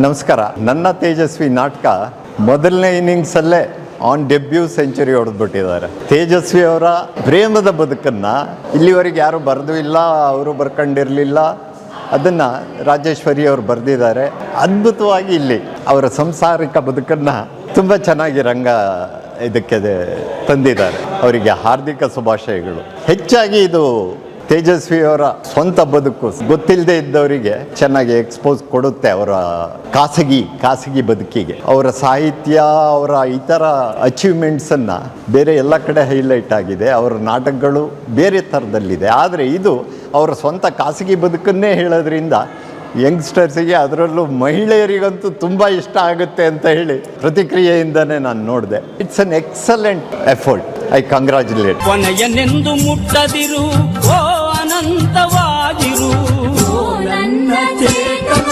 ನಮಸ್ಕಾರ. ನನ್ನ ತೇಜಸ್ವಿ ನಾಟಕ ಮೊದಲನೇ ಇನ್ನಿಂಗ್ಸಲ್ಲೇ ಆನ್ ಡೆಬ್ಯೂ ಸೆಂಚುರಿ ಹೊಡೆದ್ಬಿಟ್ಟಿದ್ದಾರೆ. ತೇಜಸ್ವಿ ಅವರ ಪ್ರೇಮದ ಬದುಕನ್ನು ಇಲ್ಲಿವರೆಗೆ ಯಾರು ಬರೆದು ಇಲ್ಲ, ಅವರು ಬರ್ಕೊಂಡಿರಲಿಲ್ಲ. ಅದನ್ನು ರಾಜೇಶ್ವರಿ ಅವರು ಬರೆದಿದ್ದಾರೆ. ಅದ್ಭುತವಾಗಿ ಇಲ್ಲಿ ಅವರ ಸಂಸಾರಿಕ ಬದುಕನ್ನು ತುಂಬ ಚೆನ್ನಾಗಿ ಇದಕ್ಕೆ ತಂದಿದ್ದಾರೆ. ಅವರಿಗೆ ಹಾರ್ದಿಕ ಶುಭಾಶಯಗಳು. ಹೆಚ್ಚಾಗಿ ಇದು ತೇಜಸ್ವಿಯವರ ಸ್ವಂತ ಬದುಕು ಗೊತ್ತಿಲ್ಲದೆ ಇದ್ದವರಿಗೆ ಚೆನ್ನಾಗಿ ಎಕ್ಸ್ಪೋಸ್ ಕೊಡುತ್ತೆ. ಅವರ ಖಾಸಗಿ ಬದುಕಿಗೆ ಅವರ ಸಾಹಿತ್ಯ, ಅವರ ಇತರ ಅಚೀವ್ಮೆಂಟ್ಸನ್ನು ಬೇರೆ ಎಲ್ಲ ಕಡೆ ಹೈಲೈಟ್ ಆಗಿದೆ. ಅವರ ನಾಟಕಗಳು ಬೇರೆ ಥರದಲ್ಲಿದೆ. ಆದರೆ ಇದು ಅವರ ಸ್ವಂತ ಖಾಸಗಿ ಬದುಕನ್ನೇ ಹೇಳೋದ್ರಿಂದ ಯಂಗ್ಸ್ಟರ್ಸಿಗೆ, ಅದರಲ್ಲೂ ಮಹಿಳೆಯರಿಗಂತೂ ತುಂಬ ಇಷ್ಟ ಆಗುತ್ತೆ ಅಂತ ಹೇಳಿ ಪ್ರತಿಕ್ರಿಯೆಯಿಂದನೇ ನಾನು ನೋಡಿದೆ. It's an excellent effort. I congratulate. ಕೊನೆಯನೆಂದು ಮುಟ್ಟದಿರು, ಓ ಅನಂತವಾಗಿರು, ನನ್ನ ಚೇತನ